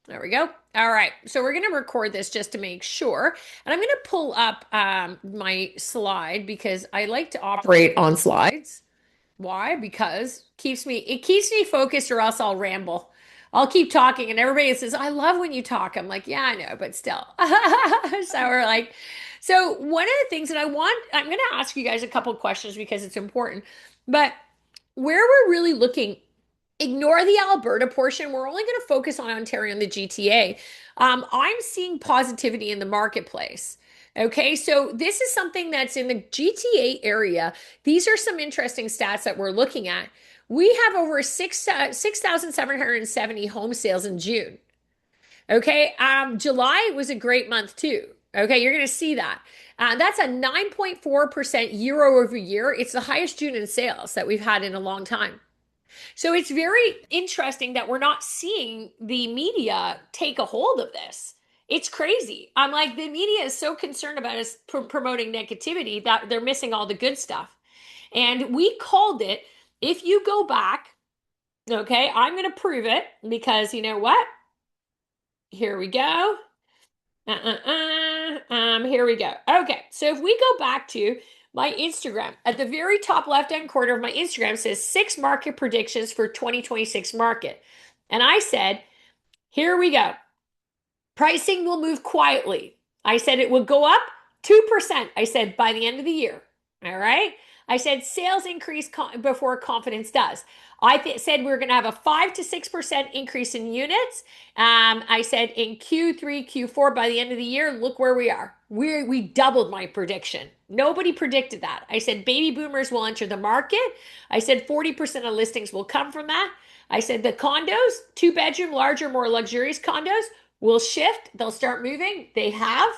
There we go. All right. So we're going to record this just to make sure. And I'm going to pull up my slide because I like to operate on slides. Why? Because it keeps me focused or else I'll ramble. I'll keep talking and everybody says, I love when you talk. I'm like, yeah, I know, but still. So we're like, so one of the things that I'm going to ask you guys a couple questions because it's important. But where we're really looking, ignore the Alberta portion. We're only going to focus on Ontario and the GTA. I'm seeing positivity in the marketplace. Okay, so this is something that's in the GTA area. These are some interesting stats that we're looking at. We have over 6,770 home sales in June. Okay, July was a great month too. Okay, you're going to see that. That's a 9.4% year over year. It's the highest June in sales that we've had in a long time. So it's very interesting that we're not seeing the media take a hold of this. It's crazy. I'm like, the media is so concerned about us promoting negativity that they're missing all the good stuff. And we called it, if you go back, okay, I'm going to prove it because you know what? Here we go. Here we go. Okay, so if we go back to my Instagram, at the very top left-hand corner of my Instagram says 6 market predictions for 2026 market. And I said, here we go. Pricing will move quietly. I said it would go up 2%. I said by the end of the year. All right. I said sales increase before confidence does. I said we are going to have a 5 to 6% increase in units. I said in Q3, Q4 by the end of the year, look where we are. We doubled my prediction. Nobody predicted that. I said baby boomers will enter the market. I said 40% of listings will come from that. I said the condos, 2 bedroom, larger, more luxurious condos will shift. They'll start moving. They have.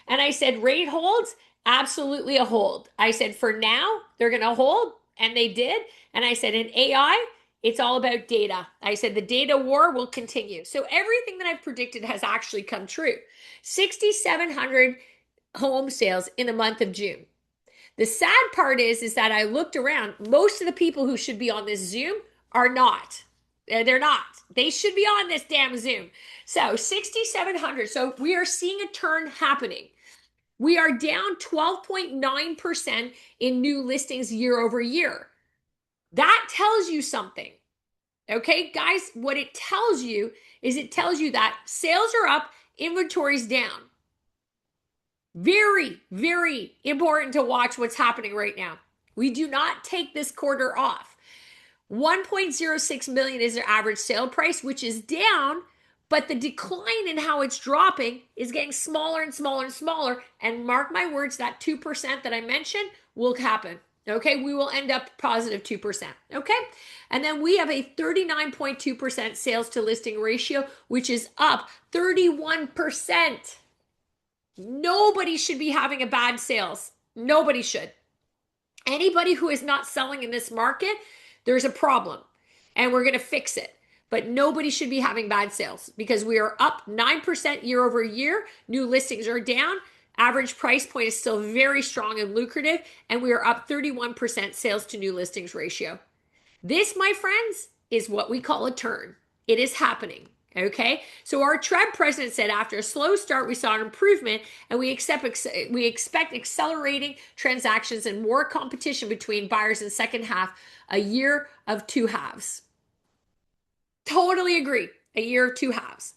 And I said rate holds, absolutely a hold. I said for now, they're going to hold. And they did. And I said in AI, it's all about data. I said the data war will continue. So everything that I've predicted has actually come true. 6,700 home sales in the month of June. The sad part is that I looked around. Most of the people who should be on this Zoom are not. They're not. They should be on this damn Zoom. So 6,700. So we are seeing a turn happening. We are down 12.9% in new listings year over year. That tells you something. Okay, guys, what it tells you is it tells you that sales are up, inventory's down. Very, very important to watch what's happening right now. We do not take this quarter off. 1.06 million is their average sale price, which is down, but the decline in how it's dropping is getting smaller and smaller and smaller. And mark my words, that 2% that I mentioned will happen. Okay, we will end up positive 2%. Okay, and then we have a 39.2% sales to listing ratio, which is up 31%. Nobody should be having a bad sales. Nobody should. Anybody who is not selling in this market, there's a problem and we're going to fix it. But nobody should be having bad sales because we are up 9% year over year. New listings are down. Average price point is still very strong and lucrative. And we are up 31% sales to new listings ratio. This, my friends, is what we call a turn. It is happening. Okay, so our TREB president said after a slow start, we saw an improvement and we expect accelerating transactions and more competition between buyers in second half, a year of two halves. Totally agree. A year of two halves.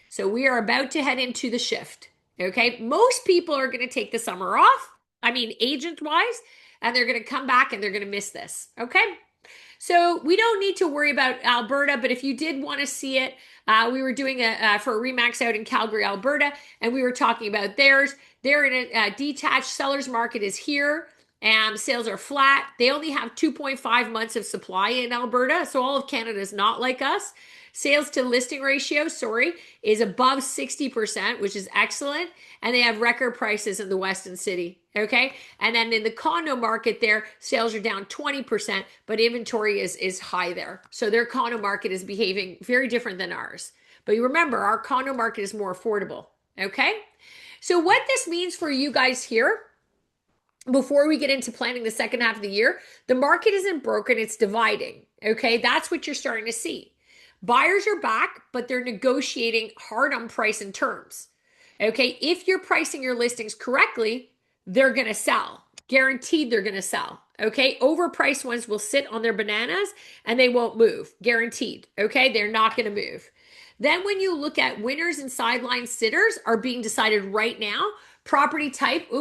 So we are about to head into the shift. Okay, most people are going to take the summer off. I mean, agent wise, and they're going to come back and they're going to miss this. Okay. So we don't need to worry about Alberta, but if you did want to see it, we were doing for a Remax out in Calgary, Alberta, and we were talking about theirs. They're in a detached seller's market is here. And sales are flat. They only have 2.5 months of supply in Alberta. So all of Canada is not like us. Sales to listing ratio, is above 60%, which is excellent. And they have record prices in the Western City. Okay. And then in the condo market there, sales are down 20%, but inventory is high there. So their condo market is behaving very different than ours. But you remember, our condo market is more affordable. Okay. So what this means for you guys here, before we get into planning the second half of the year, the market isn't broken, it's dividing. Okay. That's what you're starting to see. Buyers are back, but they're negotiating hard on price and terms. Okay, if you're pricing your listings correctly, they're going to sell. Guaranteed they're going to sell. Okay, overpriced ones will sit on their bananas and they won't move. Guaranteed. Okay, they're not going to move. Then when you look at winners and sideline sitters are being decided right now, property type,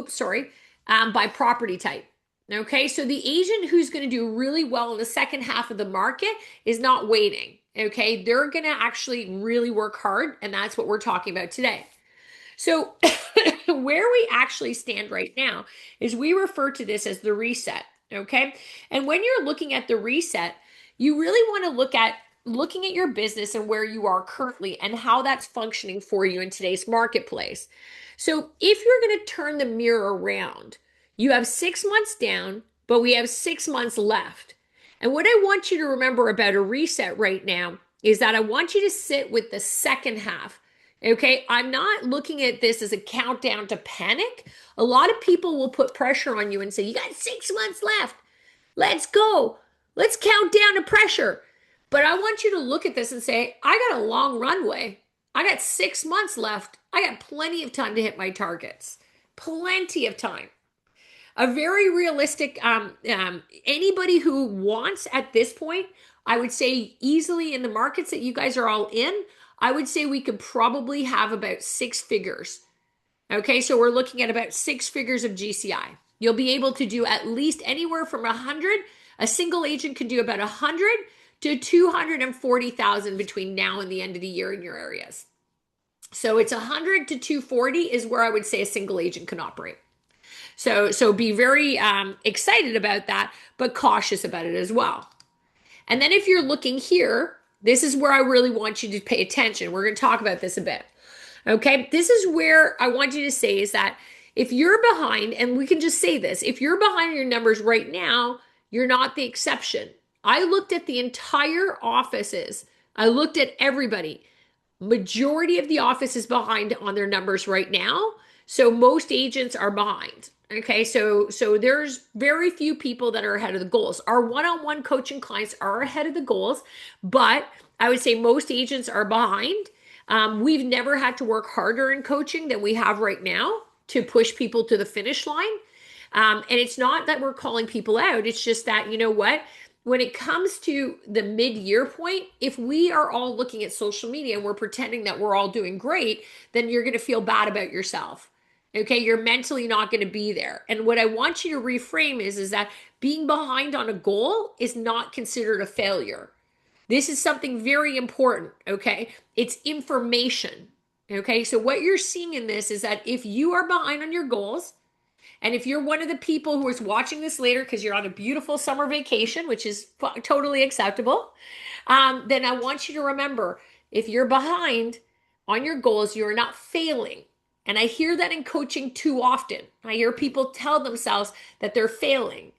by property type. Okay, so the agent who's going to do really well in the second half of the market is not waiting. Okay, they're going to actually really work hard, and that's what we're talking about today. So, where we actually stand right now is we refer to this as the reset. Okay, and when you're looking at the reset, you really want to look at looking at your business and where you are currently and how that's functioning for you in today's marketplace. So, if you're going to turn the mirror around, you have 6 months down, but we have 6 months left. And what I want you to remember about a reset right now is that I want you to sit with the second half. Okay, I'm not looking at this as a countdown to panic. A lot of people will put pressure on you and say, you got 6 months left. Let's go. Let's count down to pressure. But I want you to look at this and say, I got a long runway. I got 6 months left. I got plenty of time to hit my targets. Plenty of time. A very realistic, anybody who wants at this point, I would say easily in the markets that you guys are all in, I would say we could probably have about 6 figures. Okay, so we're looking at about 6 figures of GCI. You'll be able to do at least anywhere from 100. A single agent can do about 100 to 240,000 between now and the end of the year in your areas. So it's 100 to 240 is where I would say a single agent can operate. So be very excited about that, but cautious about it as well. And then if you're looking here, this is where I really want you to pay attention. We're going to talk about this a bit. Okay, this is where I want you to say is that if you're behind, and we can just say this, if you're behind your numbers right now, you're not the exception. I looked at the entire offices. I looked at everybody. Majority of the office is behind on their numbers right now. So most agents are behind. Okay, so there's very few people that are ahead of the goals. Our one-on-one coaching clients are ahead of the goals, but I would say most agents are behind. We've never had to work harder in coaching than we have right now to push people to the finish line. And it's not that we're calling people out. It's just that, you know what? When it comes to the mid-year point, if we are all looking at social media and we're pretending that we're all doing great, then you're going to feel bad about yourself. Okay, you're mentally not going to be there. And what I want you to reframe is that being behind on a goal is not considered a failure. This is something very important, okay? It's information, okay? So what you're seeing in this is that if you are behind on your goals, and if you're one of the people who is watching this later because you're on a beautiful summer vacation, which is totally acceptable, then I want you to remember, if you're behind on your goals, you're not failing. And I hear that in coaching too often. I hear people tell themselves that they're failing.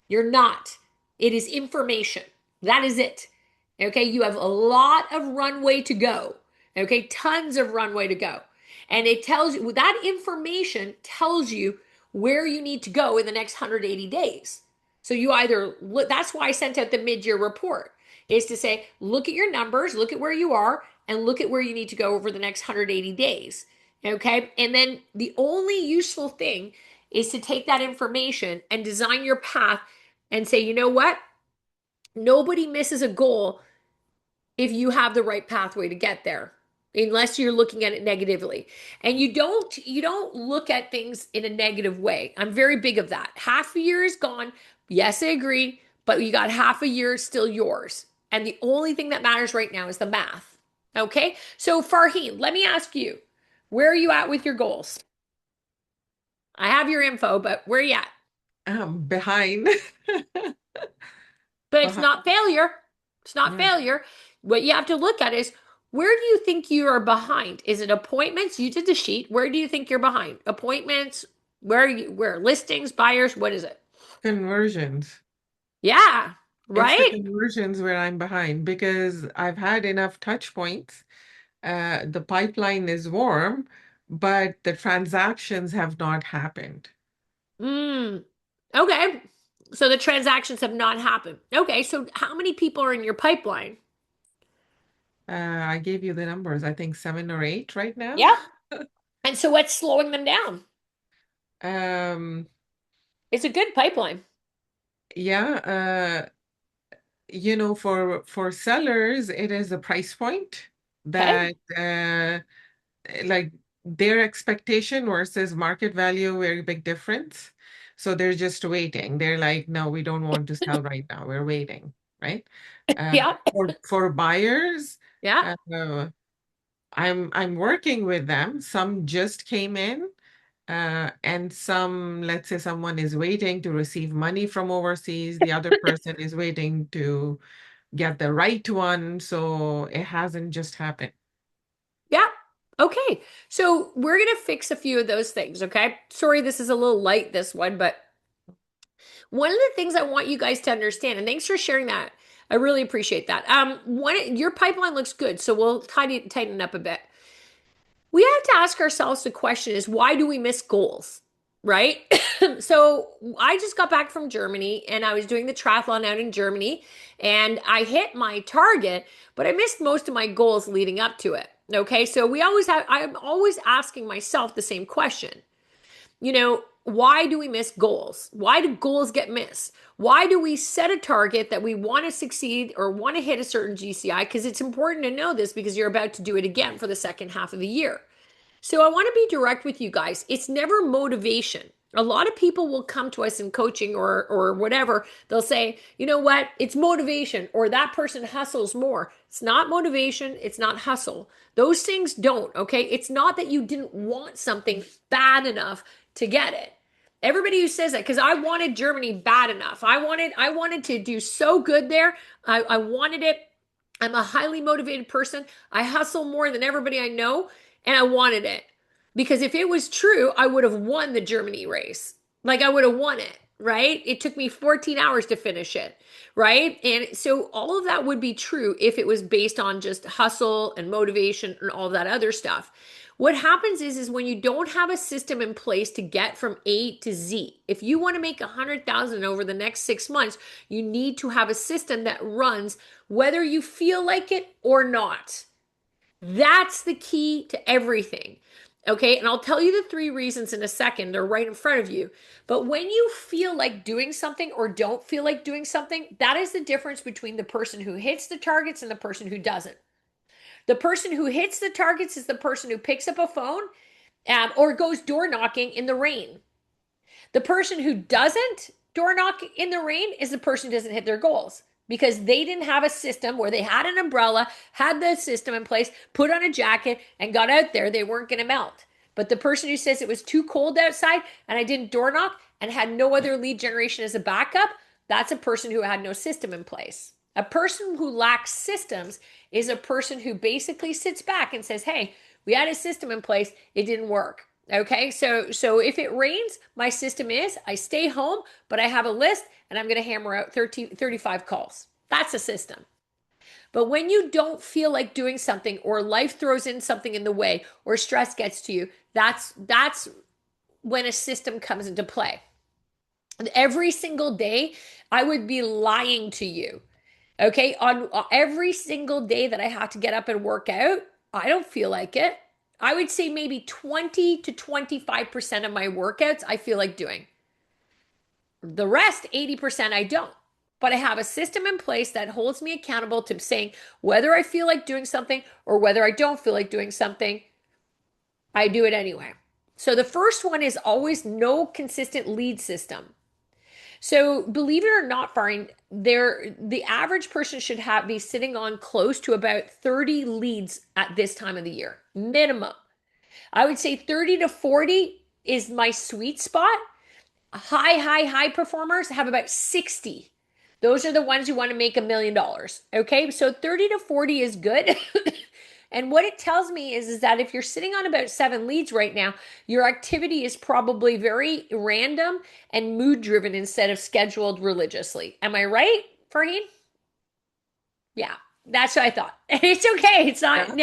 You're not. It is information. That is it. Okay, you have a lot of runway to go. Okay, tons of runway to go. And it tells you, that information tells you where you need to go in the next 180 days. So you either, that's why I sent out the mid-year report, is to say, look at your numbers, look at where you are, and look at where you need to go over the next 180 days. Okay, and then the only useful thing is to take that information and design your path and say, you know what? Nobody misses a goal if you have the right pathway to get there, unless you're looking at it negatively. And you don't look at things in a negative way. I'm very big of that. Half a year is gone. Yes, I agree, but you got half a year still yours. And the only thing that matters right now is the math. Okay? So Farheen, let me ask you, where are you at with your goals? I have your info, but where are you at? Behind. But it's Behind. not failure. It's not Yeah. failure. What you have to look at is, where do you think you are behind? Is it appointments? You did the sheet. Where do you think you're behind? Appointments? Where listings, buyers? What is it? Conversions. Yeah, It's the right? conversions where I'm behind because I've had enough touch points. The pipeline is warm, but the transactions have not happened. Mm. Okay. So the transactions have not happened. Okay, so how many people are in your pipeline? I gave you the numbers, I think 7 or 8 right now. Yeah. And so what's slowing them down? Um, It's a good pipeline. yeah, for sellers, it is a price point Okay. that like their expectation versus market value, very big difference. So they're just waiting. They're like, no, we don't want to sell right now. We're waiting, right? Yeah. For buyers, Yeah. uh, I'm working with them. Some just came in, and some, let's say someone is waiting to receive money from overseas. The other person is waiting to get the right one. So it hasn't just happened. Yeah. Okay. So we're going to fix a few of those things. Okay. Sorry, this is a little light, this one, but one of the things I want you guys to understand, and thanks for sharing that. I really appreciate that. Your pipeline looks good, so we'll tighten it up a bit. We have to ask ourselves the question is why do we miss goals? Right? So I just got back from Germany and I was doing the triathlon out in Germany and I hit my target, but I missed most of my goals leading up to it. Okay. So I'm always asking myself the same question. Why do we miss goals? Why do goals get missed? Why do we set a target that we want to succeed or want to hit a certain GCI? Because it's important to know this because you're about to do it again for the second half of the year. So I want to be direct with you guys. It's never motivation. A lot of people will come to us in coaching or whatever. They'll say, "You know what? It's motivation or that person hustles more." It's not motivation, it's not hustle. Those things don't, okay? It's not that you didn't want something bad enough to get it. Everybody who says that, because I wanted Germany bad enough. I wanted to do so good there. I wanted it. I'm a highly motivated person. I hustle more than everybody I know, and I wanted it. Because if it was true, I would have won the Germany race. Like I would have won it, right? It took me 14 hours to finish it, right? And so all of that would be true if it was based on just hustle and motivation and all that other stuff. What happens is when you don't have a system in place to get from A to Z, if you want to make 100,000 over the next 6 months, you need to have a system that runs whether you feel like it or not. That's the key to everything. Okay, and I'll tell you the 3 reasons in a second. They're right in front of you. But when you feel like doing something or don't feel like doing something, that is the difference between the person who hits the targets and the person who doesn't. The person who hits the targets is the person who picks up a phone or goes door knocking in the rain. The person who doesn't door knock in the rain is the person who doesn't hit their goals because they didn't have a system where they had an umbrella, had the system in place, put on a jacket, and got out there. They weren't going to melt. But the person who says it was too cold outside and I didn't door knock and had no other lead generation as a backup, that's a person who had no system in place. A person who lacks systems is a person who basically sits back and says, "Hey, we had a system in place, it didn't work." Okay, so if it rains, my system is I stay home, but I have a list and I'm going to hammer out 35 calls. That's a system. But when you don't feel like doing something or life throws in something in the way or stress gets to you, that's when a system comes into play. Every single day, I would be lying to you. Okay, on every single day that I have to get up and work out, I don't feel like it. I would say maybe 20 to 25% of my workouts I feel like doing. The rest, 80%, I don't. But I have a system in place that holds me accountable to saying whether I feel like doing something or whether I don't feel like doing something, I do it anyway. So the first one is always no consistent lead system. So believe it or not, Farin, the average person should be sitting on close to about 30 leads at this time of the year, minimum. I would say 30 to 40 is my sweet spot. High performers have about 60. Those are the ones who want to make $1 million. Okay, so 30 to 40 is good. And what it tells me is that if you're sitting on about 7 leads right now, your activity is probably very random and mood driven instead of scheduled religiously. Am I right, Farheen? Yeah, that's what I thought. It's okay. It's not,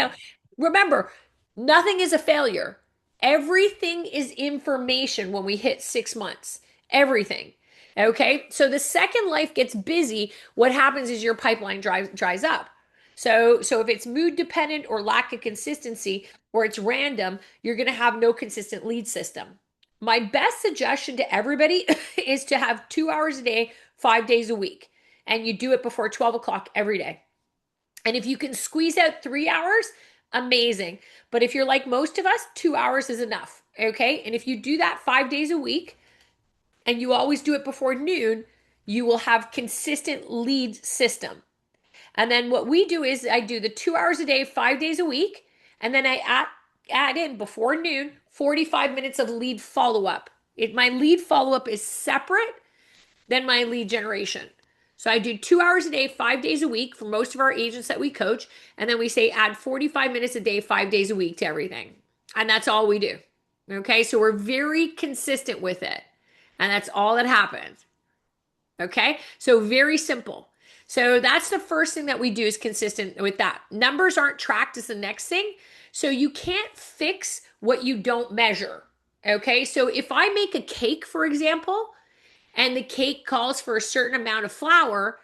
remember, nothing is a failure. Everything is information when we hit 6 months. Everything. Okay. So the second life gets busy, what happens is your pipeline dries up. So if it's mood dependent or lack of consistency or it's random, you're going to have no consistent lead system. My best suggestion to everybody is to have 2 hours a day, 5 days a week, and you do it before 12 o'clock every day. And if you can squeeze out 3 hours, amazing. But if you're like most of us, 2 hours is enough. Okay. And if you do that 5 days a week and you always do it before noon, you will have consistent lead system. And then what we do is I do the 2 hours a day, 5 days a week. And then I add in before noon, 45 minutes of lead follow up. My lead follow up is separate than my lead generation. So I do 2 hours a day, 5 days a week for most of our agents that we coach. And then we say add 45 minutes a day, 5 days a week to everything. And that's all we do. Okay. So we're very consistent with it. And that's all that happens. Okay. So very simple. So that's the first thing that we do is consistent with that. Numbers aren't tracked is the next thing. So you can't fix what you don't measure. Okay. So if I make a cake, for example, and the cake calls for a certain amount of flour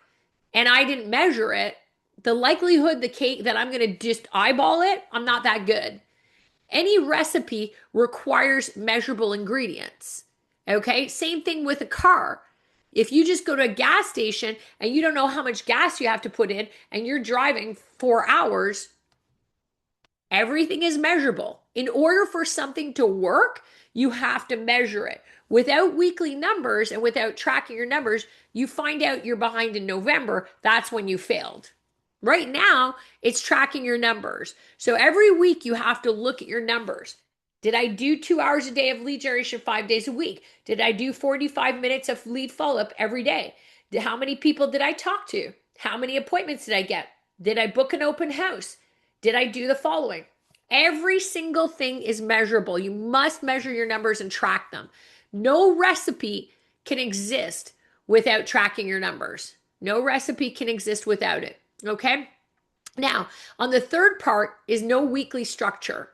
and I didn't measure it, the likelihood the cake that I'm going to just eyeball it, I'm not that good. Any recipe requires measurable ingredients. Okay? Same thing with a car. If you just go to a gas station and you don't know how much gas you have to put in and you're driving 4 hours, everything is measurable. In order for something to work, you have to measure it. Without weekly numbers and without tracking your numbers, you find out you're behind in November. That's when you failed. Right now, it's tracking your numbers. So every week you have to look at your numbers. Did I do 2 hours a day of lead generation 5 days a week? Did I do 45 minutes of lead follow up every day? How many people did I talk to? How many appointments did I get? Did I book an open house? Did I do the following? Every single thing is measurable. You must measure your numbers and track them. No recipe can exist without tracking your numbers. No recipe can exist without it. Okay? Now, on the third part is no weekly structure.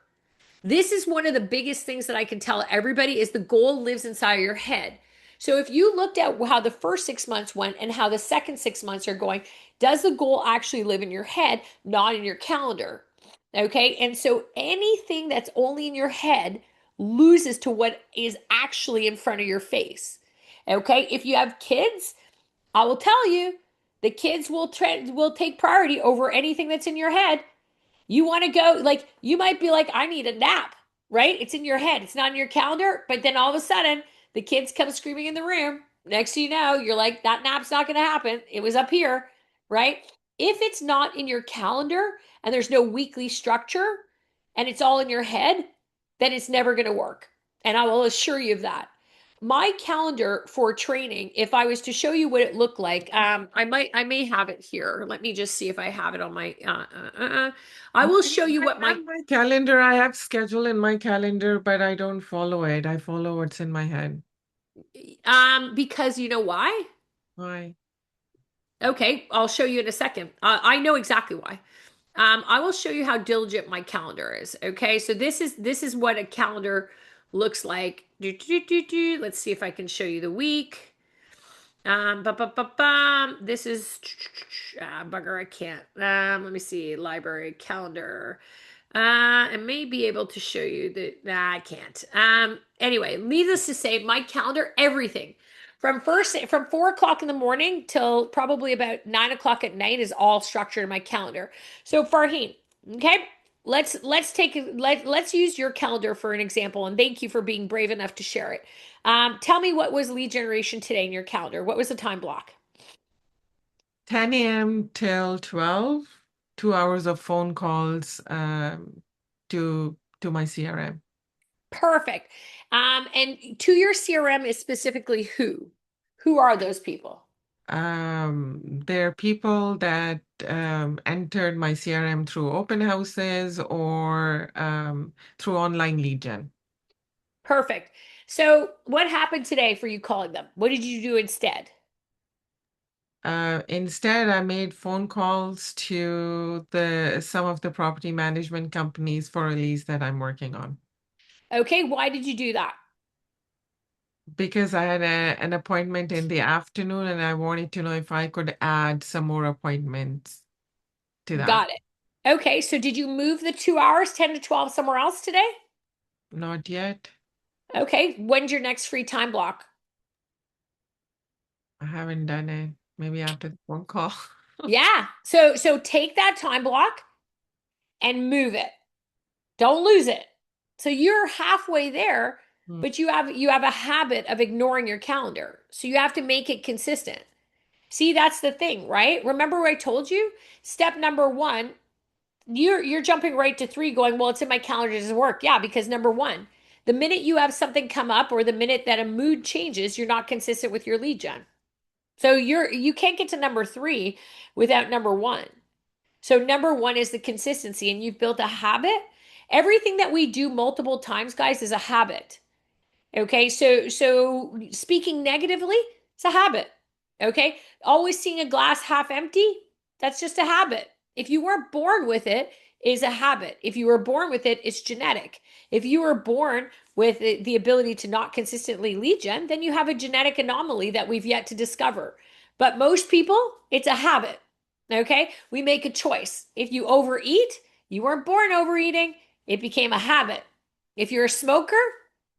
This is one of the biggest things that I can tell everybody is the goal lives inside your head. So if you looked at how the first 6 months went and how the second 6 months are going, does the goal actually live in your head, not in your calendar? Okay. And so anything that's only in your head loses to what is actually in front of your face. Okay. If you have kids, I will tell you the kids will take priority over anything that's in your head. You want to go, like, you might be like, I need a nap, right? It's in your head, it's not in your calendar. But then all of a sudden, the kids come screaming in the room. Next thing you know, you're like, that nap's not going to happen. It was up here, right? If it's not in your calendar and there's no weekly structure and it's all in your head, then it's never going to work. And I will assure you of that. My calendar for training, if I was to show you what it looked like, I may have it here. Let me just see if I have it on my, I will show you what I have my calendar. I have schedule in my calendar, but I don't follow it. I follow what's in my head. because you know why? Why? Okay, I'll show you in a second. I know exactly why. I will show you how diligent my calendar is. Okay, so this is what a calendar looks like. Let's see if I can show you the week. This is bugger. I can't. Let me see. Library calendar. I may be able to show you that. Nah, I can't. Anyway, needless to say, my calendar, everything from 4 o'clock in the morning till probably about 9 o'clock at night is all structured in my calendar. So Farheen, okay, let's use your calendar for an example, and thank you for being brave enough to share it. Tell me what was lead generation today in your calendar. What was the time block? 10 a.m. till 12, 2 hours of phone calls to my CRM. Perfect. And to your CRM is specifically who? Who are those people? There are people that entered my CRM through open houses or through online lead gen. Perfect. So, what happened today for you calling them? What did you do instead? Instead, I made phone calls to some of the property management companies for a lease that I'm working on Okay, why did you do that? because I had an appointment in the afternoon and I wanted to know if I could add some more appointments to that. Got it. Okay, so did you move the 2 hours, 10 to 12, somewhere else today? Not yet. Okay, when's your next free time block? I haven't done it. Maybe after the phone call. Yeah. So take that time block and move it. Don't lose it. So you're halfway there, Mm. but you have a habit of ignoring your calendar. So you have to make it consistent. See, that's the thing, right? Remember what I told you? Step number one, you're jumping right to three, going, well, it's in my calendar, it doesn't work. Yeah, because number one, the minute you have something come up or the minute that a mood changes, you're not consistent with your lead gen. So you can't get to number three without number one. So number one is the consistency, and you've built a habit. Everything that we do multiple times, guys, is a habit. Okay, so speaking negatively, it's a habit. Okay, always seeing a glass half empty, that's just a habit. If you weren't born with it, is a habit. If you were born with it, it's genetic. If you were born with the ability to not consistently lead gen, then you have a genetic anomaly that we've yet to discover. But most people, it's a habit. Okay, we make a choice. If you overeat, you weren't born overeating, it became a habit. If you're a smoker,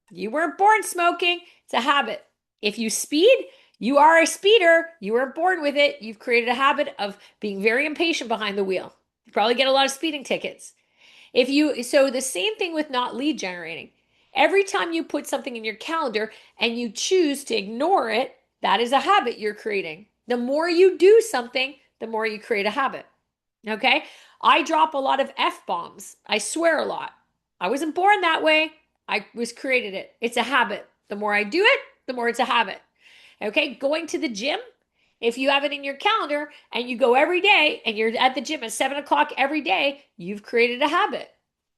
you weren't born smoking. It's a habit. If you speed, you are a speeder. You weren't born with it. You've created a habit of being very impatient behind the wheel. You probably get a lot of speeding tickets. So the same thing with not lead generating. Every time you put something in your calendar and you choose to ignore it, that is a habit you're creating. The more you do something, the more you create a habit. Okay? I drop a lot of F bombs. I swear a lot. I wasn't born that way. I was created it. It's a habit. The more I do it, the more it's a habit. Okay? Going to the gym, if you have it in your calendar and you go every day and you're at the gym at 7 o'clock every day, you've created a habit.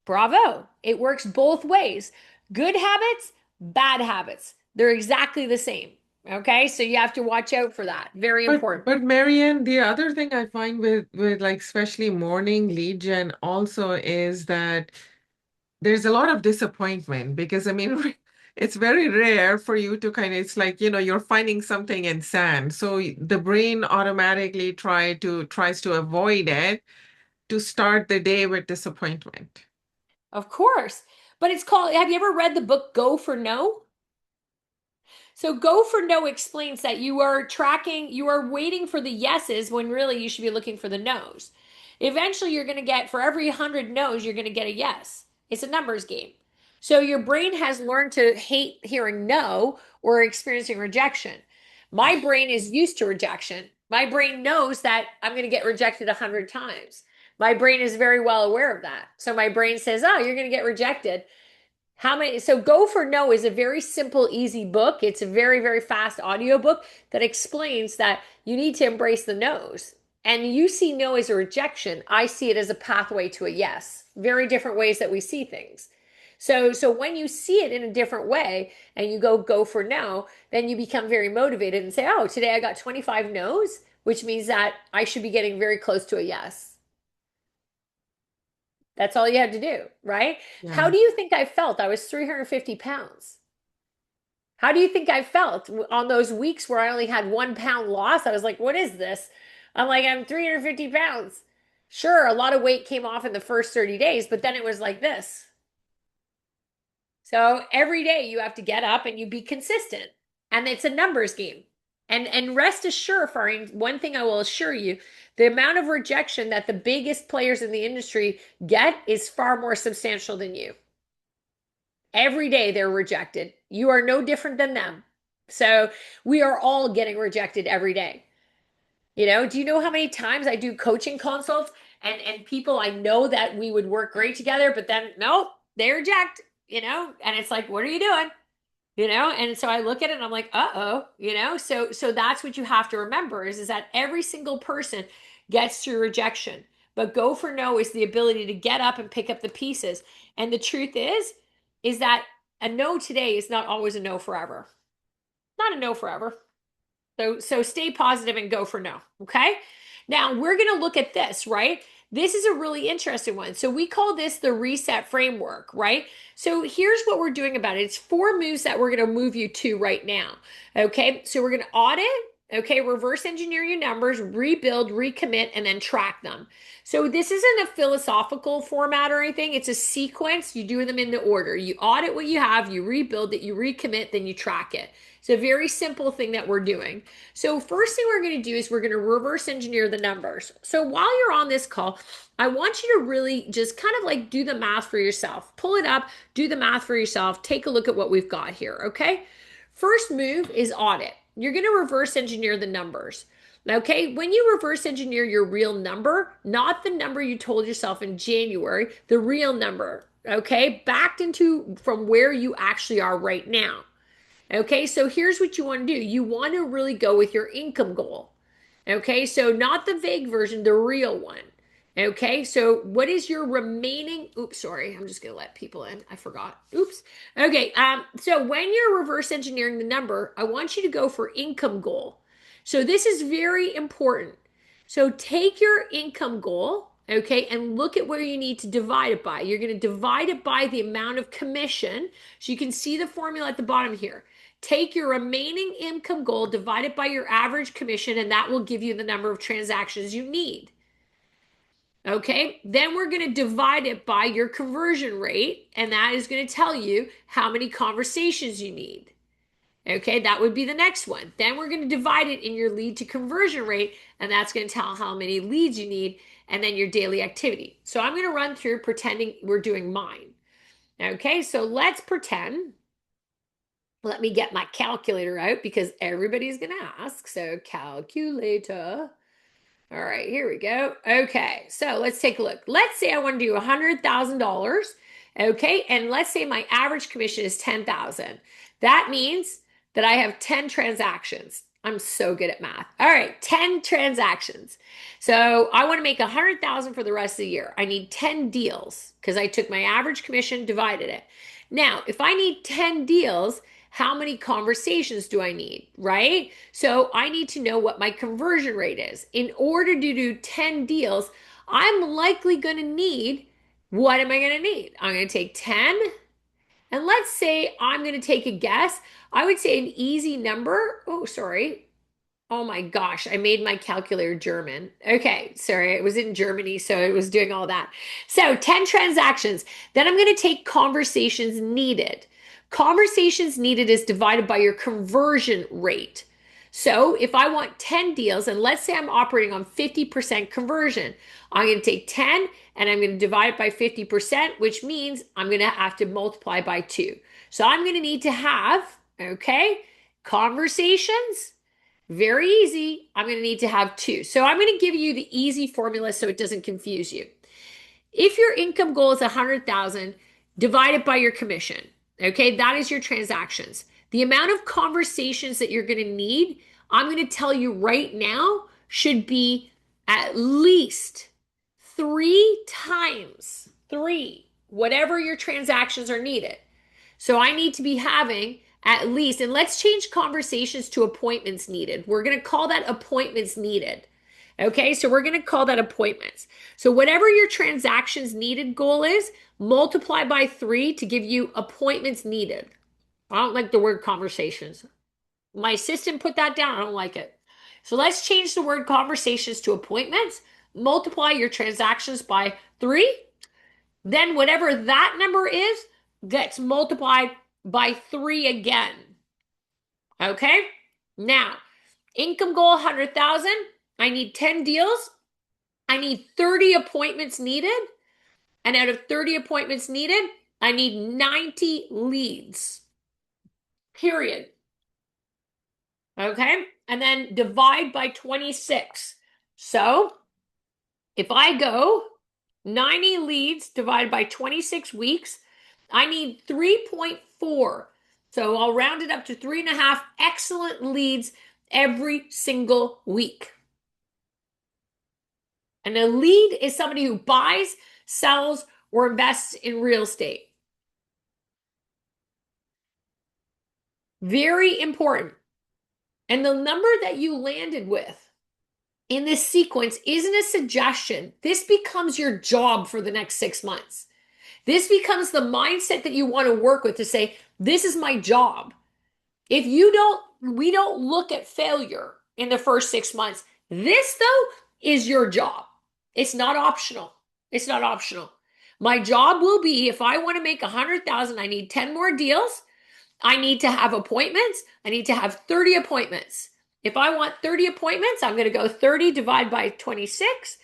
Bravo. It works both ways. Good habits, bad habits. They're exactly the same. Okay? So you have to watch out for that. Very important. But Marianne, the other thing I find with like especially morning lead gen also is that there's a lot of disappointment because I mean it's very rare for you to kind of it's like you're finding something in sand. So the brain automatically tries to avoid it to start the day with disappointment. Of course. But it's called, have you ever read the book Go for No? So Go for No explains that you are waiting for the yeses when really you should be looking for the nos. Eventually, you're going to get, for every 100 no's, you're going to get a yes. It's a numbers game. So your brain has learned to hate hearing no or experiencing rejection. My brain is used to rejection. My brain knows that I'm going to get rejected 100 times. My brain is very well aware of that. So my brain says, oh, you're going to get rejected. How many? So Go for No is a very simple, easy book. It's a very, very fast audio book that explains that you need to embrace the no's. And you see no as a rejection. I see it as a pathway to a yes. Very different ways that we see things. So when you see it in a different way and you go for no, then you become very motivated and say, oh, today I got 25 no's, which means that I should be getting very close to a yes. That's all you have to do, right? How Yeah. do you think I felt? I was 350 pounds. How do you think I felt on those weeks where I only had 1 pound loss? I was like, what is this? I'm like, I'm 350 pounds. Sure, a lot of weight came off in the first 30 days, but then it was like this. So every day you have to get up and you be consistent. And it's a numbers game. And rest assured, Farin, one thing I will assure you, the amount of rejection that the biggest players in the industry get is far more substantial than you. Every day they're rejected. You are no different than them. So we are all getting rejected every day. Do you know how many times I do coaching consults and people I know that we would work great together, but then nope, they reject, and it's like, what are you doing? And so I look at it and I'm like, uh-oh, so that's what you have to remember is that every single person gets through rejection. But Go for No is the ability to get up and pick up the pieces. And the truth is that a no today is not always a no forever. Not a no forever. So stay positive and go for no. Okay. Now we're going to look at this, right? This is a really interesting one. So we call this the reset framework, right? So here's what we're doing about it. It's 4 moves that we're going to move you to right now. Okay. So we're going to audit. Okay, reverse engineer your numbers, rebuild, recommit, and then track them. So this isn't a philosophical format or anything. It's a sequence. You do them in the order. You audit what you have, you rebuild it, you recommit, then you track it. It's a very simple thing that we're doing. So first thing we're going to do is we're going to reverse engineer the numbers. So while you're on this call, I want you to really just kind of like do the math for yourself. Pull it up, do the math for yourself. Take a look at what we've got here, okay? First move is audit. You're going to reverse engineer the numbers. Okay, when you reverse engineer your real number, not the number you told yourself in January, the real number, okay, backed into from where you actually are right now. Okay, so here's what you want to do. You want to really go with your income goal. Okay, so not the vague version, the real one. Okay, so what is your remaining? Oops, sorry, I'm just gonna let people in. I forgot. Oops. Okay, so when you're reverse engineering the number, I want you to go for income goal. So this is very important. So take your income goal, okay, and look at where you need to divide it by. You're gonna divide it by the amount of commission. So you can see the formula at the bottom here. Take your remaining income goal, divide it by your average commission, and that will give you the number of transactions you need. Okay, then we're going to divide it by your conversion rate, and that is going to tell you how many conversations you need. Okay, that would be the next one. Then we're going to divide it in your lead to conversion rate, and that's going to tell how many leads you need, and then your daily activity. So I'm going to run through pretending we're doing mine. Okay, so let's pretend. Let me get my calculator out because everybody's going to ask. So, calculator. All right, here we go. Okay, so let's take a look. Let's say I want to do $100,000. Okay, and let's say my average commission is 10,000. That means that I have 10 transactions. I'm so good at math. All right, 10 transactions. So I want to make 100,000 for the rest of the year. I need 10 deals because I took my average commission, divided it. Now, if I need 10 deals, how many conversations do I need, right? So I need to know what my conversion rate is. In order to do 10 deals, I'm likely going to need, what am I going to need? I'm going to take 10, and let's say I'm going to take a guess. I would say an easy number. Oh, sorry. Oh my gosh, I made my calculator German. Okay, sorry, it was in Germany, so it was doing all that. So 10 transactions. Then I'm going to take conversations needed. Conversations needed is divided by your conversion rate. So if I want 10 deals, and let's say I'm operating on 50% conversion, I'm going to take 10 and I'm going to divide it by 50%, which means I'm going to have to multiply by 2. So I'm going to need to have, okay, conversations. Very easy. I'm going to need to have 2. So I'm going to give you the easy formula so it doesn't confuse you. If your income goal is 100,000, divide it by your commission. Okay, that is your transactions. The amount of conversations that you're going to need, I'm going to tell you right now, should be at least 3 times 3, whatever your transactions are needed. So I need to be having at least, and let's change conversations to appointments needed. We're going to call that appointments needed. Okay, so we're going to call that appointments. So whatever your transactions needed goal is, multiply by 3 to give you appointments needed. I don't like the word conversations. My assistant put that down. I don't like it. So let's change the word conversations to appointments. Multiply your transactions by 3. Then whatever that number is gets multiplied by 3 again. Okay? Now, income goal 100,000. I need 10 deals. I need 30 appointments needed. And out of 30 appointments needed, I need 90 leads. Period. Okay? And then divide by 26. So, if I go 90 leads divided by 26 weeks, I need 3.4. So I'll round it up to 3.5 excellent leads every single week. And a lead is somebody who buys, sells, or invests in real estate. Very important. And the number that you landed with in this sequence isn't a suggestion. This becomes your job for the next 6 months. This becomes the mindset that you want to work with to say, this is my job. If you don't, we don't look at failure. in the first 6 months. This, though, is your job. It's not optional. It's not optional. My job will be if I want to make 100,000, I need 10 more deals. I need to have appointments. I need to have 30 appointments. If I want 30 appointments, I'm going to go 30 divided by 26.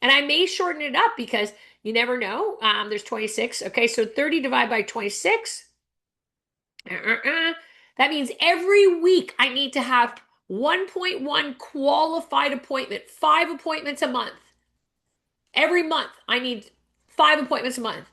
And I may shorten it up because you never know. There's 26. Okay, so 30 divided by 26. That means every week I need to have 1.1 qualified appointment, 5 appointments a month. Every month I need 5 appointments a month.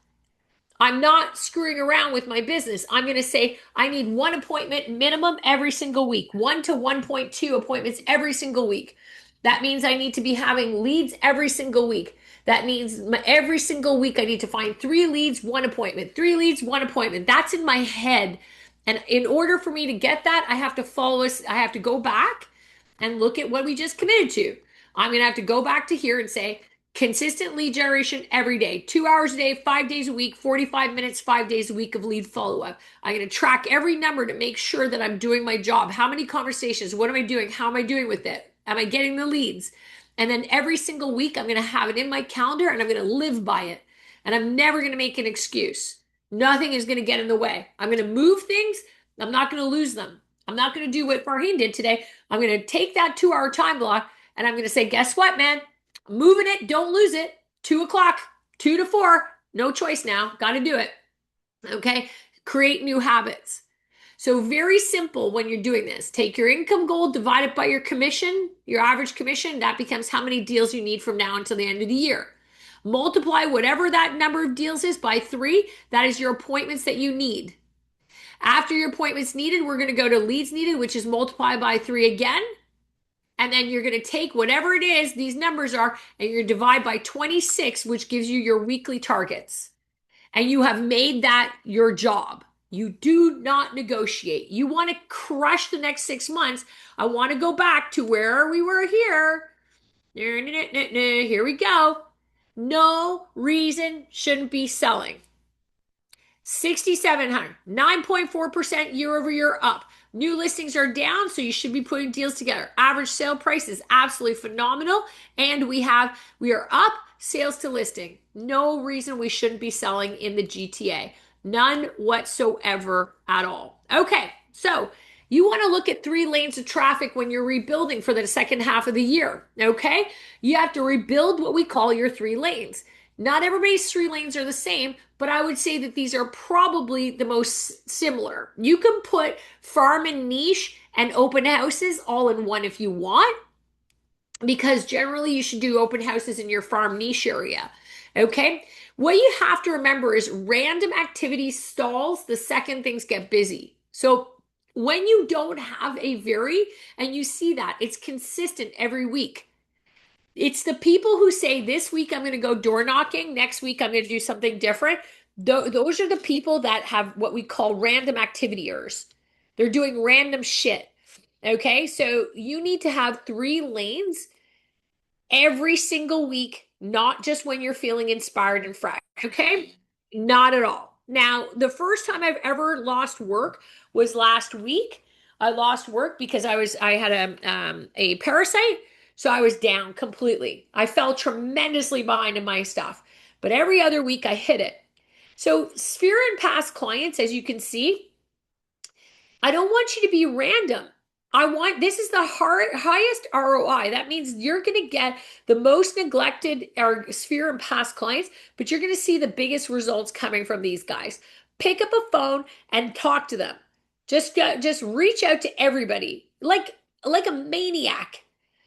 I'm not screwing around with my business. I'm going to say I need one appointment minimum every single week, 1 to 1.2 appointments every single week. That means I need to be having leads every single week. That means every single week I need to find 3 leads, 1 appointment, 3 leads, 1 appointment. That's in my head. And in order for me to get that, I have to follow us. I have to go back and look at what we just committed to. I'm going to have to go back to here and say, consistent lead generation every day, 2 hours a day, 5 days a week, 45 minutes, 5 days a week of lead follow up. I'm going to track every number to make sure that I'm doing my job. How many conversations? What am I doing? How am I doing with it? Am I getting the leads? And then every single week, I'm going to have it in my calendar and I'm going to live by it. And I'm never going to make an excuse. Nothing is going to get in the way. I'm going to move things. I'm not going to lose them. I'm not going to do what Farheen did today. I'm going to take that 2 hour time block and I'm going to say, guess what, man? I'm moving it. Don't lose it. 2 o'clock, 2 to 4. No choice now. Got to do it. Okay. Create new habits. So very simple when you're doing this. Take your income goal, divide it by your commission, your average commission. That becomes how many deals you need from now until the end of the year. Multiply whatever that number of deals is by 3. That is your appointments that you need. After your appointments needed, we're going to go to leads needed, which is multiply by 3 again. And then you're going to take whatever it is, these numbers are, and you're going to divide by 26, which gives you your weekly targets. And you have made that your job. You do not negotiate. You want to crush the next 6 months. I want to go back to where we were here. Here we go. No reason shouldn't be selling. 6,700, 9.4% year over year up. New listings are down, so you should be putting deals together. Average sale price is absolutely phenomenal, and we are up sales to listing. No reason we shouldn't be selling in the GTA. None whatsoever at all. Okay, so you want to look at 3 lanes of traffic when you're rebuilding for the second half of the year. Okay, you have to rebuild what we call your 3 lanes. Not everybody's 3 lanes are the same, but I would say that these are probably the most similar. You can put farm and niche and open houses all in one if you want, because generally you should do open houses in your farm niche area. Okay. What you have to remember is random activity stalls the second things get busy. So when you don't have a and you see that it's consistent every week. It's the people who say, this week I'm going to go door knocking, next week I'm going to do something different. Those are the people that have what we call random activityers. They're doing random shit. Okay, so you need to have 3 lanes every single week, not just when you're feeling inspired and fresh. Okay, not at all. Now, the first time I've ever lost work was last week. I lost work because I had a parasite. So I was down completely. I fell tremendously behind in my stuff. But every other week I hit it. So sphere and past clients, as you can see, I don't want you to be random. This is the highest ROI. That means you're going to get the most neglected or sphere and past clients, but you're going to see the biggest results coming from these guys. Pick up a phone and talk to them. Just reach out to everybody like a maniac.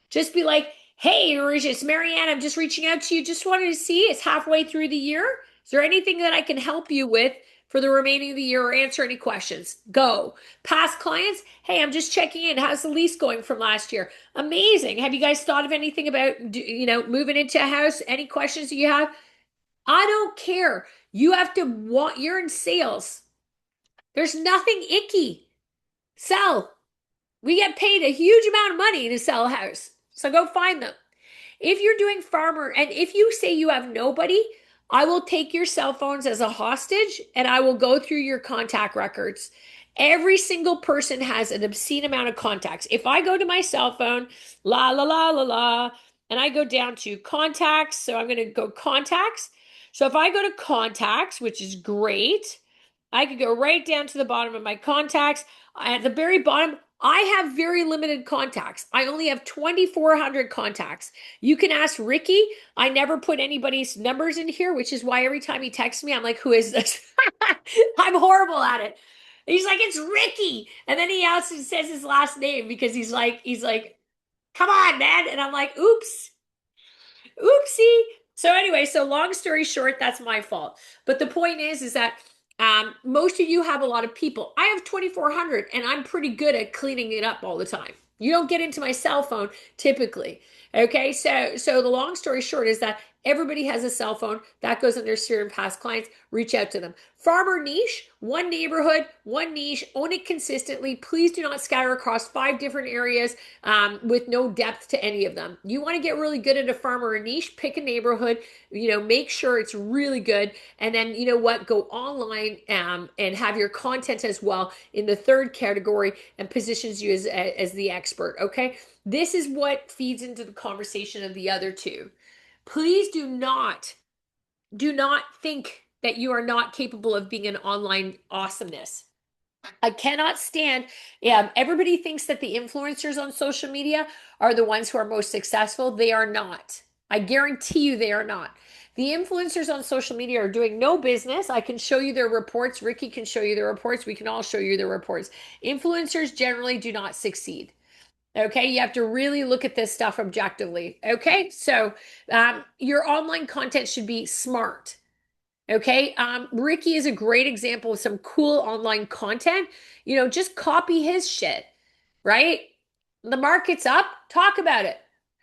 Just be like, hey, it's Marianne. I'm just reaching out to you. Just wanted to see, it's halfway through the year. Is there anything that I can help you with for the remaining of the year or answer any questions? Go. Past clients, hey, I'm just checking in. How's the lease going from last year? Amazing. Have you guys thought of anything about, moving into a house? Any questions that you have? I don't care. You're in sales. There's nothing icky. Sell. We get paid a huge amount of money to sell a house. So go find them. If you're doing farmer, and if you say you have nobody, I will take your cell phones as a hostage and I will go through your contact records. Every single person has an obscene amount of contacts. If I go to my cell phone, la la la la la, and I go down to contacts, so I'm going to go contacts. So if I go to contacts, which is great, I could go right down to the bottom of my contacts. At the very bottom, I have very limited contacts. I only have 2,400 contacts. You can ask Ricky. I never put anybody's numbers in here, which is why every time he texts me, I'm like, who is this? I'm horrible at it. He's like, it's Ricky. And then he also says his last name because he's like, come on, man. And I'm like, oops. Oopsie. So anyway, so long story short, that's my fault. But the point is that most of you have a lot of people. I have 2,400 and I'm pretty good at cleaning it up all the time. You don't get into my cell phone typically. Okay, so the long story short is that everybody has a cell phone that goes on their certain past clients. Reach out to them. Farmer niche, one neighborhood, one niche, own it consistently. Please do not scatter across 5 different areas with no depth to any of them. You want to get really good at a farm or a niche, pick a neighborhood, make sure it's really good. And then, you know what, go online and have your content as well in the third category and positions you as the expert. Okay. This is what feeds into the conversation of the other two. Please do not think that you are not capable of being an online awesomeness. I cannot stand. Yeah, everybody thinks that the influencers on social media are the ones who are most successful. They are not. I guarantee you they are not. The influencers on social media are doing no business. I can show you their reports. Ricky can show you their reports. We can all show you their reports. Influencers generally do not succeed. Okay, you have to really look at this stuff objectively. Okay, so your online content should be smart. Okay. Ricky is a great example of some cool online content. Just copy his shit, right? The market's up, talk about it.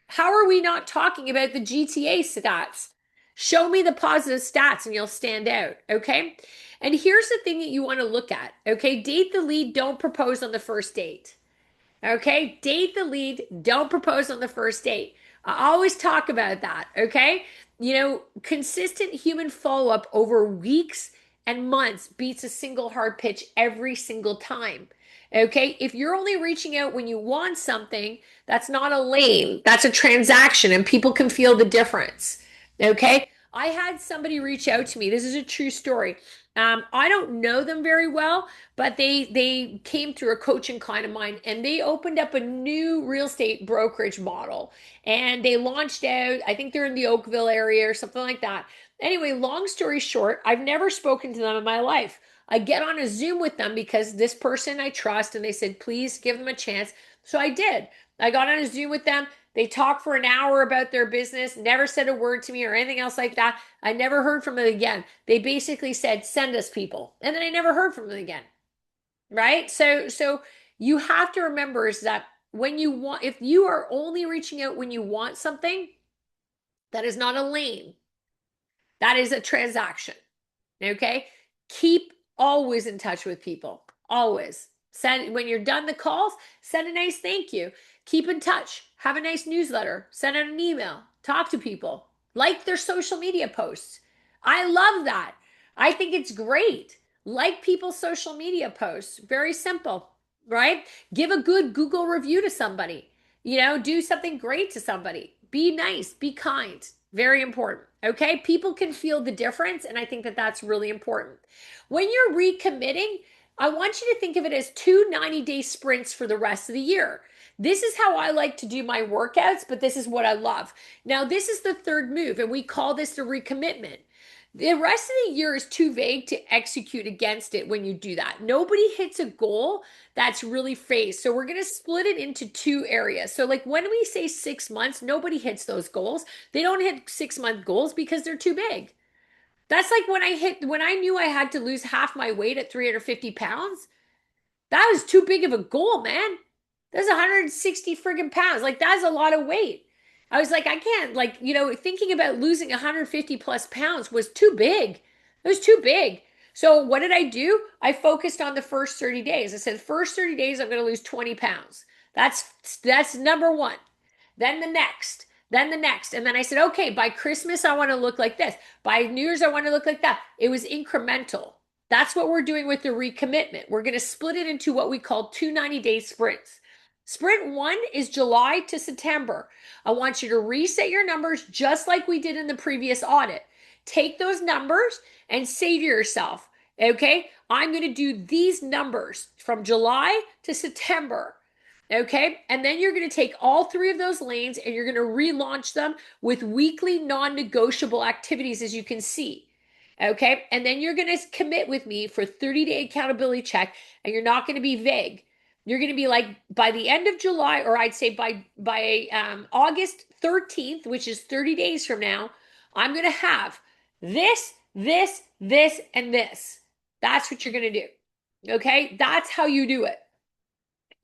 How are we not talking about the GTA stats? Show me the positive stats and you'll stand out. Okay. And here's the thing that you want to look at. Okay. Date the lead, don't propose on the first date. Okay. Date the lead, don't propose on the first date. I always talk about that. Okay. Consistent human follow up over weeks and months beats a single hard pitch every single time. Okay. If you're only reaching out when you want something, that's not a lane, that's a transaction, and people can feel the difference. Okay. I had somebody reach out to me. This is a true story. I don't know them very well, but they came through a coaching client of mine and they opened up a new real estate brokerage model and they launched out. I think they're in the Oakville area or something like that. Anyway, long story short, I've never spoken to them in my life. I get on a Zoom with them because this person I trust and they said, please give them a chance. So I did. I got on a Zoom with them. They talked for an hour about their business, never said a word to me or anything else like that. I never heard from them again. They basically said, send us people. And then I never heard from them again. Right? So you have to remember is that if you are only reaching out when you want something, that is not a lane. That is a transaction. Okay? Keep always in touch with people. Always. When you're done the calls, send a nice thank you. Keep in touch. Have a nice newsletter. Send out an email. Talk to people. Like their social media posts. I love that. I think it's great. Like people's social media posts. Very simple, right? Give a good Google review to somebody. Do something great to somebody. Be nice. Be kind. Very important. Okay. People can feel the difference. And I think that that's really important. When you're recommitting, I want you to think of it as 2 90-day sprints for the rest of the year. This is how I like to do my workouts, but this is what I love. Now, this is the third move, and we call this the recommitment. The rest of the year is too vague to execute against it when you do that. Nobody hits a goal that's really phased. So we're going to split it into 2 areas. So like when we say 6 months, nobody hits those goals. They don't hit 6-month goals because they're too big. That's like when I knew I had to lose half my weight at 350 pounds. That was too big of a goal, man. That's 160 friggin' pounds. Like, that's a lot of weight. I was like, I can't, thinking about losing 150 plus pounds was too big. It was too big. So, what did I do? I focused on the first 30 days. I said, first 30 days, I'm going to lose 20 pounds. That's number one. Then the next. Then the next. And then I said, okay, by Christmas, I want to look like this. By New Year's, I want to look like that. It was incremental. That's what we're doing with the recommitment. We're going to split it into what we call two 90-day sprints. Sprint one is July to September. I want you to reset your numbers just like we did in the previous audit. Take those numbers and say to yourself, okay, I'm going to do these numbers from July to September. Okay. And then you're going to take all three of those lanes and you're going to relaunch them with weekly non negotiable activities, as you can see. Okay. And then you're going to commit with me for 30-day accountability check, and you're not going to be vague. You're going to be like, by the end of July, or I'd say by August 13th, which is 30 days from now, I'm going to have this, this, and this. That's what you're going to do. Okay. That's how you do it.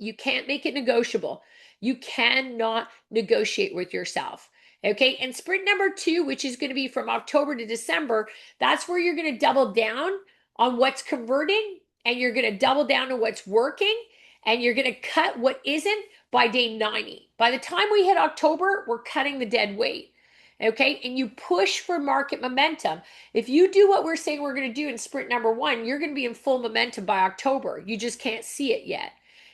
You can't make it negotiable. You cannot negotiate with yourself. Okay. And sprint number two, which is going to be from October to December, that's where you're going to double down on what's converting, and you're going to double down on what's working, and you're going to cut what isn't by day 90. By the time we hit October, we're cutting the dead weight. Okay. And you push for market momentum. If you do what we're saying we're going to do in sprint number one, you're going to be in full momentum by October. You just can't see it yet.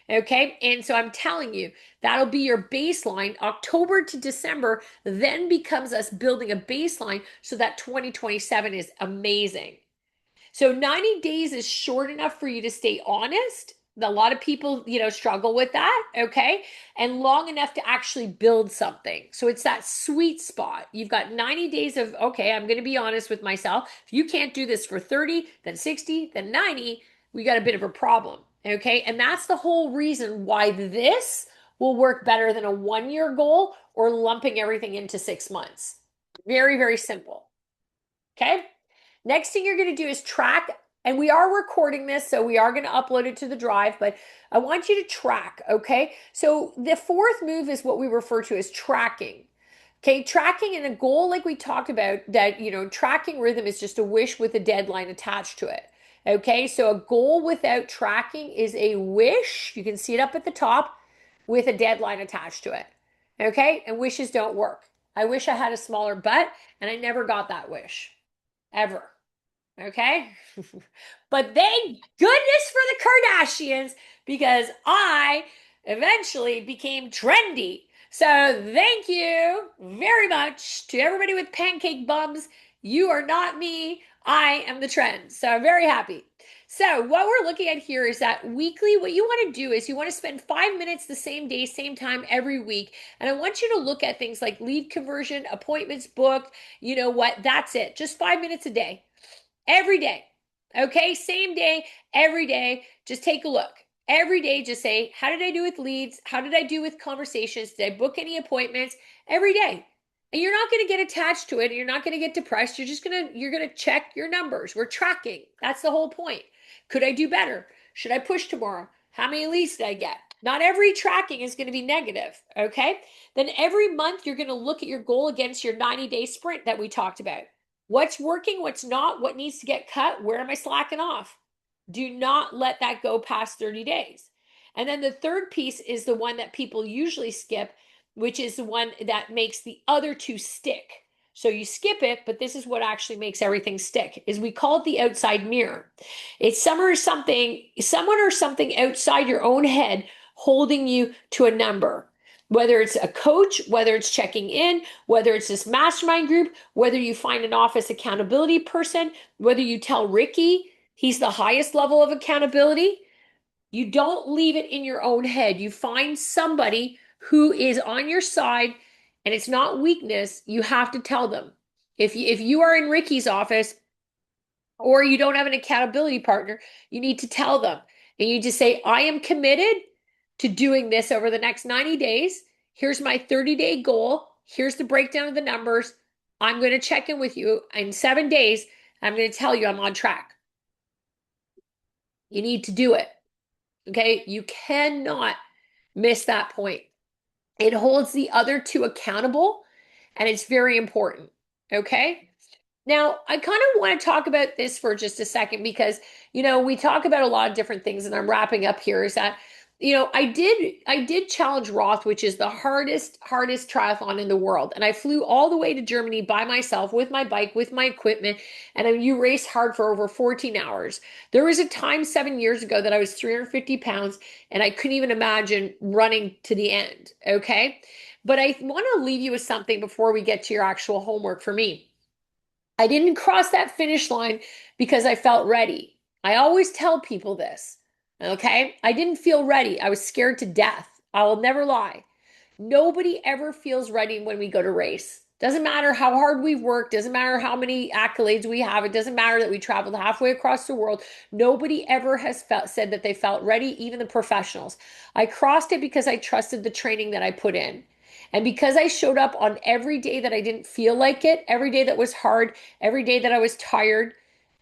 Okay. And so I'm telling you, that'll be your baseline. October to December then becomes us building a baseline so that 2027 is amazing. So 90 days is short enough for you to stay honest. A lot of people, struggle with that. Okay. And long enough to actually build something. So it's that sweet spot. You've got 90 days of, okay, I'm going to be honest with myself. If you can't do this for 30, then 60, then 90, we got a bit of a problem. Okay. And that's the whole reason why this will work better than a 1 year goal or lumping everything into 6 months. Very, very simple. Okay. Next thing you're going to do is track, and we are recording this, so we are going to upload it to the drive, but I want you to track, okay? So the fourth move is what we refer to as tracking. Okay, tracking and a goal like we talked about, that, tracking rhythm is just a wish with a deadline attached to it. Okay, so a goal without tracking is a wish. You can see it up at the top with a deadline attached to it. Okay, and wishes don't work. I wish I had a smaller butt, and I never got that wish ever. Okay. But thank goodness for the Kardashians, because I eventually became trendy. So thank you very much to everybody with pancake bums. You are not me. I am the trend. So I'm very happy. So what we're looking at here is that weekly, what you want to do is you want to spend 5 minutes the same day, same time every week. And I want you to look at things like lead conversion, appointments booked, that's it. Just 5 minutes a day. Every day. Okay, same day, every day. Just take a look. Every day, just say, how did I do with leads? How did I do with conversations? Did I book any appointments? Every day. And you're not going to get attached to it, and you're not going to get depressed. You're going to check your numbers. We're tracking. That's the whole point. Could I do better? Should I push tomorrow? How many leads did I get? Not every tracking is going to be negative. Okay. Then every month, you're going to look at your goal against your 90-day sprint that we talked about. What's working, what's not, what needs to get cut, where am I slacking off? Do not let that go past 30 days. And then the third piece is the one that people usually skip, which is the one that makes the other two stick. So you skip it, but this is what actually makes everything stick, is we call it the outside mirror. It's someone or something outside your own head holding you to a number. Whether it's a coach, whether it's checking in, whether it's this mastermind group, whether you find an office accountability person, whether you tell Ricky he's the highest level of accountability, you don't leave it in your own head. You find somebody who is on your side, and it's not weakness. You have to tell them. If you are in Ricky's office or you don't have an accountability partner, you need to tell them. And you just say, I am committed to doing this over the next 90 days. Here's my 30-day goal. Here's the breakdown of the numbers. I'm going to check in with you in 7 days. I'm going to tell you I'm on track. You need to do it. Okay. You cannot miss that point. It holds the other two accountable, and it's very important. Okay. Now, I kind of want to talk about this for just a second because, we talk about a lot of different things, and I'm wrapping up here, is that I did challenge Roth, which is the hardest triathlon in the world. And I flew all the way to Germany by myself with my bike, with my equipment, and you race hard for over 14 hours. There was a time 7 years ago that I was 350 pounds and I couldn't even imagine running to the end. Okay. But I want to leave you with something before we get to your actual homework for me. I didn't cross that finish line because I felt ready. I always tell people this. Okay. I didn't feel ready. I was scared to death. I will never lie. Nobody ever feels ready when we go to race. Doesn't matter how hard we've worked, doesn't matter how many accolades we have, it doesn't matter that we traveled halfway across the world. Nobody ever has said that they felt ready, even the professionals. I crossed it because I trusted the training that I put in. And because I showed up on every day that I didn't feel like it, every day that was hard, every day that I was tired,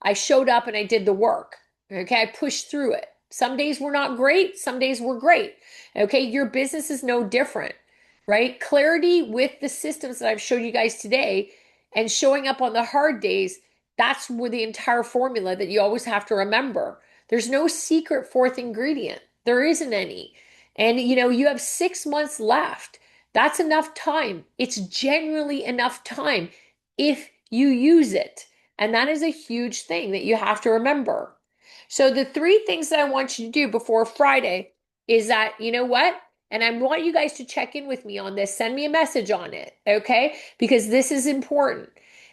I showed up and I did the work. Okay, I pushed through it. Some days were not great, some days were great. Okay, your business is no different, right? Clarity with the systems that I've showed you guys today and showing up on the hard days, that's where the entire formula that you always have to remember. There's no secret fourth ingredient. There isn't any. And you have 6 months left. That's enough time. It's genuinely enough time if you use it. And that is a huge thing that you have to remember. So, the three things that I want you to do before Friday is that, you know what? And I want you guys to check in with me on this. Send me a message on it, okay? Because this is important.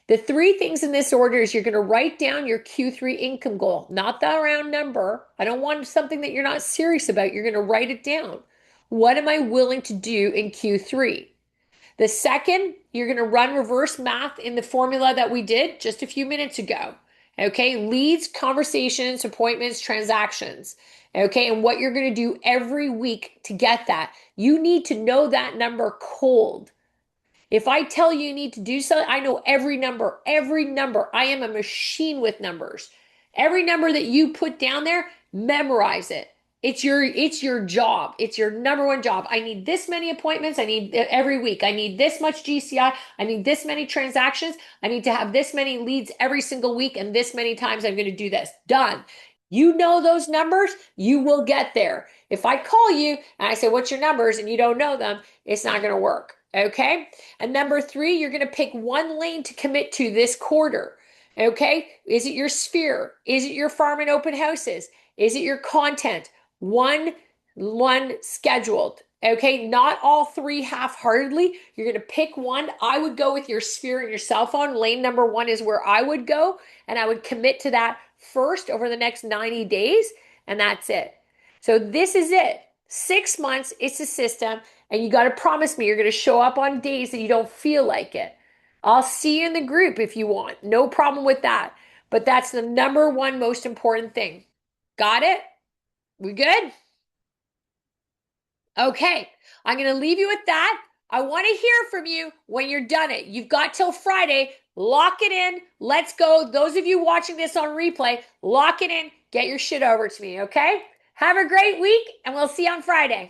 The three things in this order is you're going to write down your Q3 income goal, not the round number. I don't want something that you're not serious about. You're going to write it down. What am I willing to do in Q3? The second, you're going to run reverse math in the formula that we did just a few minutes ago. Okay, leads, conversations, appointments, transactions. Okay, and what you're going to do every week to get that. You need to know that number cold. If I tell you you need to do something, I know every number, every number. I am a machine with numbers. Every number that you put down there, memorize it. It's your job. It's your number one job. I need this many appointments. I need every week. I need this much GCI. I need this many transactions. I need to have this many leads every single week and this many times I'm going to do this. Done. You know those numbers, you will get there. If I call you and I say, "What's your numbers?" and you don't know them, it's not going to work. Okay. And number three, you're going to pick one lane to commit to this quarter. Okay. Is it your sphere? Is it your farm and open houses? Is it your content? One scheduled. Okay. Not all three half-heartedly. You're going to pick one. I would go with your sphere and your cell phone. Lane number one is where I would go. And I would commit to that first over the next 90 days. And that's it. So this is it. 6 months. It's a system. And you got to promise me you're going to show up on days that you don't feel like it. I'll see you in the group if you want. No problem with that. But that's the number one most important thing. Got it? We good? Okay. I'm going to leave you with that. I want to hear from you when you're done it. You've got till Friday. Lock it in. Let's go. Those of you watching this on replay, lock it in. Get your shit over to me, okay? Have a great week, and we'll see you on Friday.